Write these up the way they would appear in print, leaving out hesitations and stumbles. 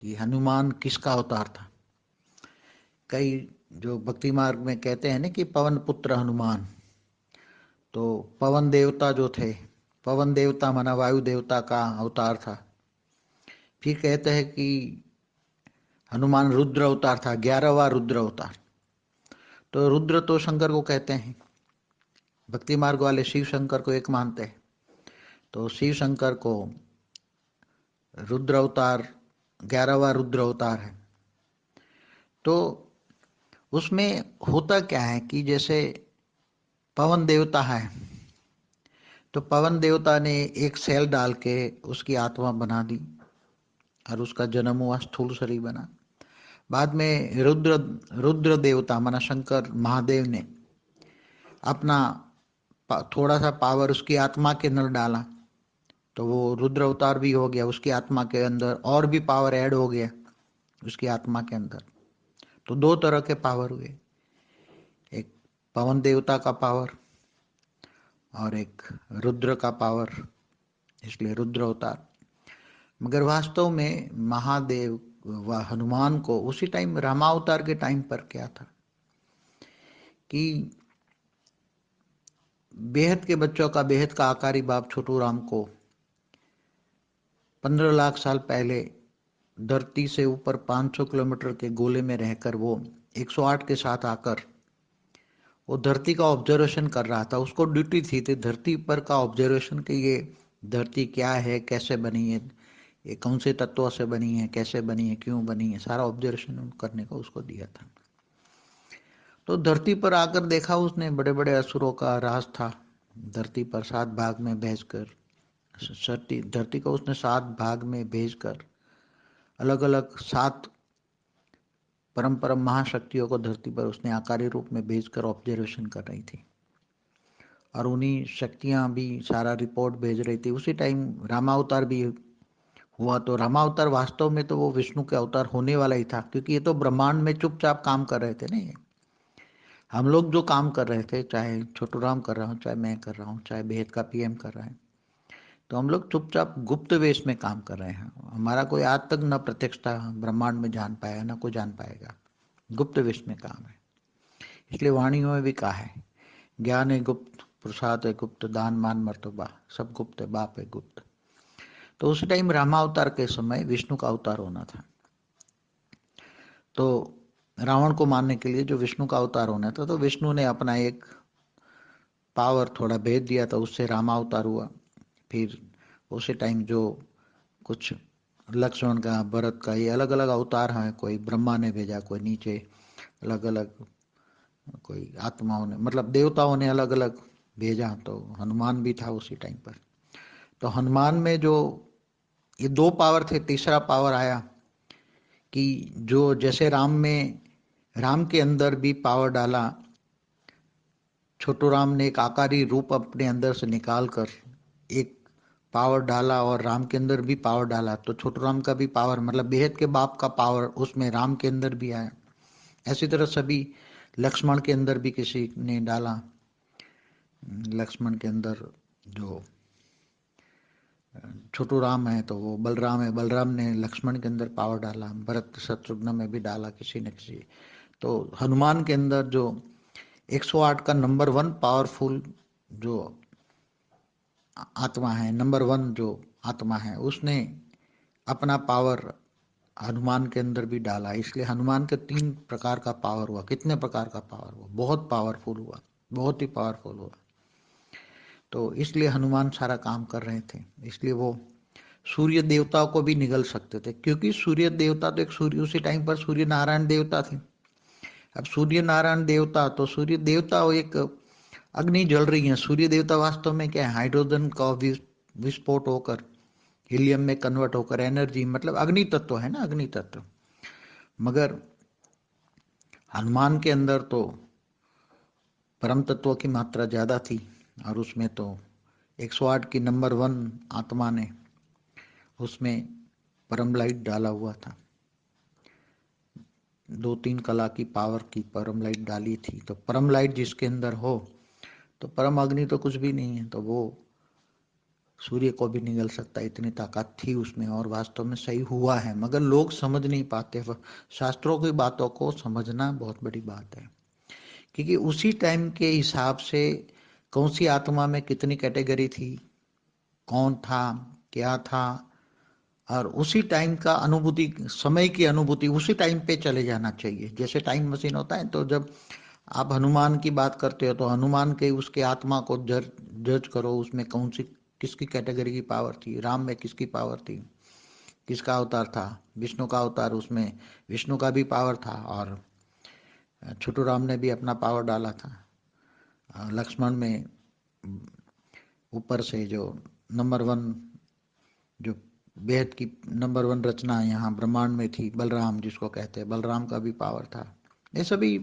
कि हनुमान किसका अवतार था। कई जो भक्ति मार्ग में कहते हैं ना कि पवन पुत्र हनुमान, तो पवन देवता जो थे, पवन देवता माना वायु देवता का अवतार था। फिर कहते हैं कि हनुमान रुद्र अवतार था, 11वां रुद्र अवतार। तो रुद्र तो शंकर को कहते हैं, भक्ति मार्ग वाले शिव शंकर को एक मानते हैं, तो शिव शंकर को रुद्र अवतार 11वां रुद्र अवतार है। तो उसमें होता क्या है कि जैसे पवन देवता है, तो पवन देवता ने एक सेल डाल के उसकी आत्मा बना दी और उसका जन्म हुआ, स्थूल शरीर बना। बाद में रुद्र रुद्र देवता माना शंकर महादेव ने अपना थोड़ा सा पावर उसकी आत्मा के अंदर डाला, तो वो रुद्र अवतार भी हो गया। उसकी आत्मा के अंदर और भी पावर ऐड हो गया उसकी आत्मा के अंदर। तो दो तरह के पावर हुए, एक पवन देवता का पावर और एक रुद्र का पावर, इसलिए रुद्र अवतार। मगर वास्तव में महादेव व हनुमान को उसी टाइम रामावतार के टाइम पर क्या था कि बेहद के बच्चों का बेहद का आकारी बाप छोटू राम को 15 लाख साल पहले धरती से ऊपर 500 किलोमीटर के गोले में रहकर वो 108 के साथ आकर वो धरती का ऑब्जर्वेशन कर रहा था। उसको ड्यूटी थी धरती पर का ऑब्जर्वेशन कि ये धरती क्या है, कैसे बनी है, ये कौन से तत्वों से बनी है, कैसे बनी है, क्यों बनी है, सारा ऑब्जर्वेशन करने को उसको दिया था। तो धरती पर आकर देखा उसने बड़े बड़े असुरों का राज था। धरती पर 7 भाग में भेजकर धरती को उसने 7 भाग में भेजकर अलग अलग 7 परम परम महाशक्तियों को धरती पर उसने आकारी रूप में भेजकर ऑब्जर्वेशन कर रही थी, और उन्हीं शक्तियां भी सारा रिपोर्ट भेज रही थी। उसी टाइम रामावतार भी हुआ। तो रामावतार वास्तव में तो वो विष्णु के अवतार होने वाला ही था, क्योंकि ये तो ब्रह्मांड में चुपचाप काम कर रहे थे ना। ये हम लोग जो काम कर रहे थे, चाहे छोटू राम कर रहा हूँ, चाहे मैं कर रहा हूँ, चाहे बेहद का पीएम कर रहा है, तो हम लोग चुपचाप गुप्त वेश में काम कर रहे हैं। हमारा कोई आज तक न प्रत्यक्षता ब्रह्मांड में जान पाया, न कोई जान पाएगा। गुप्त वेश में काम है। इसलिए वाणियों में भी कहा है, ज्ञान है गुप्त, प्रसाद है गुप्त, दान मान मर्तबा सब गुप्त है, बाप है गुप्त। तो उस टाइम रामावतार के समय विष्णु का अवतार होना था। तो रावण को मारने के लिए जो विष्णु का अवतार होना था, तो विष्णु ने अपना एक पावर थोड़ा भेज दिया था, उससे रामावतार हुआ। फिर उसी टाइम जो कुछ लक्ष्मण का, भरत का, ये अलग अलग अवतार हैं, कोई ब्रह्मा ने भेजा, कोई नीचे अलग अलग, कोई आत्माओं ने मतलब देवताओं ने अलग अलग भेजा। तो हनुमान भी था उसी टाइम पर। तो हनुमान में जो ये 2 पावर थे, तीसरा पावर आया कि जो जैसे राम के अंदर भी पावर डाला, छोटू राम ने एक आकारी रूप अपने अंदर से निकाल कर एक पावर डाला, और राम के अंदर भी पावर डाला। तो छोटू राम का भी पावर मतलब बेहद के बाप का पावर उसमें राम के अंदर भी आया। ऐसी तरह सभी लक्ष्मण के अंदर भी किसी ने डाला। लक्ष्मण के अंदर जो छोटू राम है तो वो बलराम है, बलराम ने लक्ष्मण के अंदर पावर डाला, भरत शत्रुघ्न में भी डाला किसी न किसी। तो हनुमान के अंदर जो 108 का नंबर 1 पावरफुल जो आत्मा है, नंबर 1 जो आत्मा है, उसने अपना पावर हनुमान के अंदर भी डाला। इसलिए हनुमान के 3 प्रकार का पावर हुआ। कितने प्रकार का पावर हुआ? बहुत पावरफुल हुआ, बहुत ही पावरफुल हुआ। तो इसलिए हनुमान सारा काम कर रहे थे। इसलिए वो सूर्य देवता को भी निगल सकते थे, क्योंकि सूर्य देवता तो एक सूर्य उसी टाइम पर सूर्य नारायण देवता थे। अब सूर्य नारायण देवता, तो सूर्य देवता वो एक अग्नि जल रही है। सूर्य देवता वास्तव में क्या है? हाइड्रोजन का विस्फोट होकर हीलियम में कन्वर्ट होकर एनर्जी, मतलब अग्नि तत्व है ना, अग्नि तत्व। मगर हनुमान के अंदर तो परम तत्व की मात्रा ज्यादा थी, और उसमें तो 108 की नंबर 1 आत्मा ने उसमें परम लाइट डाला हुआ था। 2-3 कला की पावर की परम लाइट डाली थी। तो परम लाइट जिसके अंदर हो, तो परम अग्नि तो कुछ भी नहीं है, तो वो सूर्य को भी निगल सकता, इतनी ताकत थी उसमें, और वास्तव में सही हुआ है, मगर लोग समझ नहीं पाते। शास्त्रों की बातों को समझना बहुत बड़ी बात है, क्योंकि उसी टाइम के हिसाब से कौन सी आत्मा में कितनी कैटेगरी थी, कौन था, क्या था, और उसी टाइम का अनुभूति, समय की अनुभूति उसी टाइम पे चले जाना चाहिए। जैसे टाइम मशीन होता है, तो जब आप हनुमान की बात करते हो तो हनुमान के उसके आत्मा को जज करो, उसमें कौन सी किसकी कैटेगरी की पावर थी, राम में किसकी पावर थी, किसका अवतार था, विष्णु का अवतार, उसमें विष्णु का भी पावर था, और छोटू राम ने भी अपना पावर डाला था। लक्ष्मण में ऊपर से जो नंबर वन, जो बेहद की नंबर वन रचना यहाँ ब्रह्मांड में थी, बलराम जिसको कहते हैं, बलराम का भी पावर था। ये सभी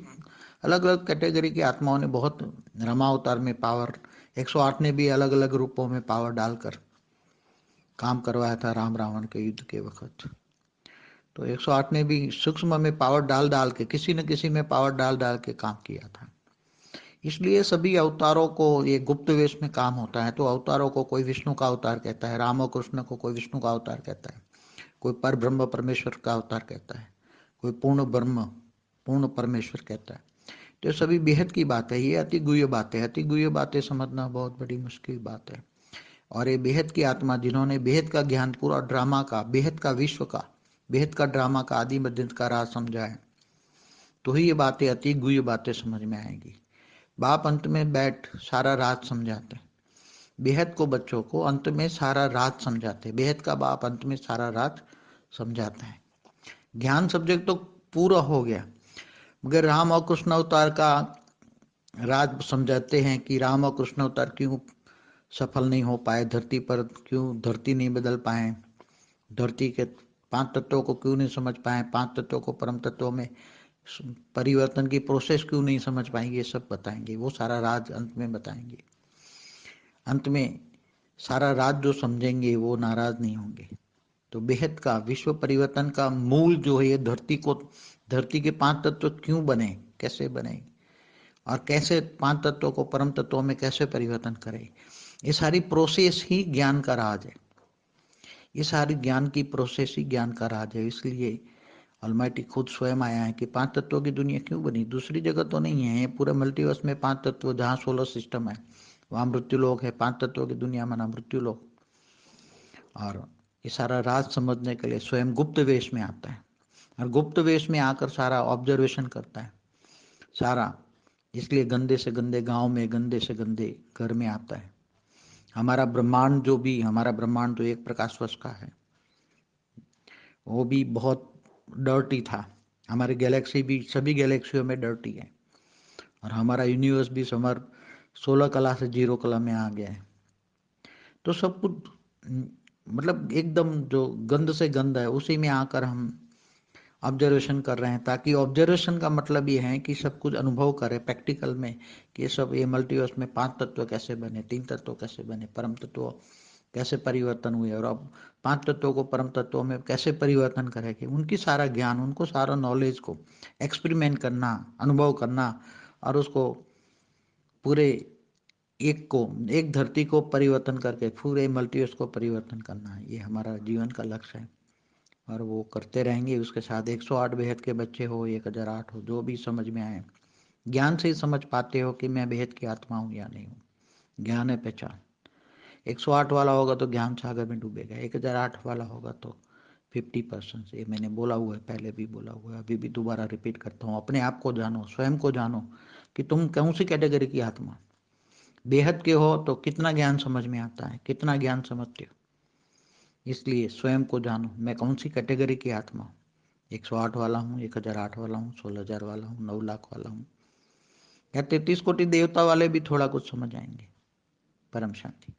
अलग अलग कैटेगरी की आत्माओं ने बहुत, रामावतार में पावर, 108 ने भी अलग अलग रूपों में पावर डालकर काम करवाया था राम रावण के युद्ध के वक्त। तो 108 ने भी सूक्ष्म में पावर डाल डाल के, किसी न किसी में पावर डाल डाल के काम किया था। इसलिए सभी अवतारों को, ये गुप्त वेश में काम होता है, तो अवतारों को कोई विष्णु का अवतार कहता है, राम और कृष्ण को कोई विष्णु का अवतार कहता है, कोई पर ब्रह्म परमेश्वर का अवतार कहता है, कोई पूर्ण ब्रह्म पूर्ण परमेश्वर कहता है। तो सभी बेहद की बात है, ये अति गुह्य बात है। अति गुह्य बातें समझना बहुत बड़ी मुश्किल बात है। और ये बेहद की आत्मा, जिन्होंने बेहद का ज्ञान, पूरा ड्रामा का, बेहद का विश्व का, बेहद का ड्रामा का आदि मध्य का राज समझा है, तो ही ये बातें, अति गुह्य बातें समझ में आएंगी। बाप अंत में बैठ सारा राज समझाते हैं बेहद को, बच्चों को अंत में सारा राज समझाते हैं। बेहद का बाप अंत में सारा राज समझाता है। ज्ञान सब्जेक्ट तो पूरा हो गया, मगर राम और कृष्ण अवतार का राज समझाते हैं कि राम और कृष्ण अवतार क्यों सफल नहीं हो पाए धरती पर, क्यों धरती नहीं बदल पाए, धरती के 5 तत्वों को क्यों नहीं समझ पाए, 5 तत्वों को परम तत्वों में परिवर्तन की प्रोसेस क्यों नहीं समझ पाएंगे, ये सब बताएंगे। वो सारा राज अंत में बताएंगे। अंत में सारा राज जो समझेंगे वो नाराज नहीं होंगे। तो बेहद का विश्व परिवर्तन का मूल जो है, ये धरती को, धरती के 5 तत्व क्यों बने, कैसे बने, और कैसे 5 तत्वों को परम तत्वों में कैसे परिवर्तन करें, ये सारी प्रोसेस ही ज्ञान का राज है। ये सारी ज्ञान की प्रोसेस ही ज्ञान का राज है। इसलिए ऑलमाइटी खुद स्वयं आया है कि 5 तत्वों की दुनिया क्यों बनी, दूसरी जगह तो नहीं है। ये पूरे मल्टीवर्स में 5 तत्व, जहाँ सोलर सिस्टम है वहाँ मृत्यु लोक है, 5 तत्वों की दुनिया माना मृत्यु लोक। और ये सारा राज समझने के लिए स्वयं गुप्त वेश में आता है, और गुप्त वेश में आकर सारा ऑब्जर्वेशन करता है सारा। इसलिए गंदे से गंदे गांव में, गंदे से गंदे घर में आता है। हमारा ब्रह्मांड जो भी, हमारा ब्रह्मांड तो 1 प्रकाश वर्ष का है, वो भी बहुत डर्टी था। हमारी गैलेक्सी भी सभी गैलेक्सियों में डर्टी है, और हमारा यूनिवर्स भी समर 16 कला से 0 कला में आ गया है। तो सब कुछ मतलब एकदम जो गंद से गंद है, उसी में आकर हम ऑब्जर्वेशन कर रहे हैं, ताकि ऑब्जर्वेशन का मतलब ये है कि सब कुछ अनुभव करें प्रैक्टिकल में, कि ये सब, ये मल्टीवर्स में 5 तत्व कैसे बने, 3 तत्व कैसे बने, परम तत्व कैसे परिवर्तन हुए, और अब 5 तत्वों को परम तत्वों में कैसे परिवर्तन करेंगे। उनकी सारा ज्ञान, उनको सारा नॉलेज को एक्सपेरिमेंट करना, अनुभव करना, और उसको पूरे एक धरती को परिवर्तन करके पूरे मल्टीवर्स को परिवर्तन करना है, ये हमारा जीवन का लक्ष्य है। और वो करते रहेंगे। उसके साथ 108 बेहद के बच्चे हो, 1008 हो, जो भी समझ में आए, ज्ञान से ही समझ पाते हो कि मैं बेहद की आत्मा हूँ या नहीं हूँ। ज्ञान है पहचान। 108 वाला होगा तो ज्ञान सागर में डूबेगा, 1008 वाला होगा तो 50%। ये मैंने बोला हुआ है, पहले भी बोला हुआ है, अभी भी दोबारा रिपीट करता हूँ। अपने आप को जानो, स्वयं को जानो कि तुम कौन सी कैटेगरी की आत्मा। बेहद के हो तो कितना ज्ञान समझ में आता है, कितना ज्ञान समझते हो। इसलिए स्वयं को जानो, मैं कौन सी कैटेगरी की आत्मा हूँ। 108 वाला हूँ, 1008 वाला हूँ, 16,000 वाला हूँ, 9 लाख वाला हूँ, या 33 कोटि देवता वाले भी थोड़ा कुछ समझ आएंगे। परम शांति।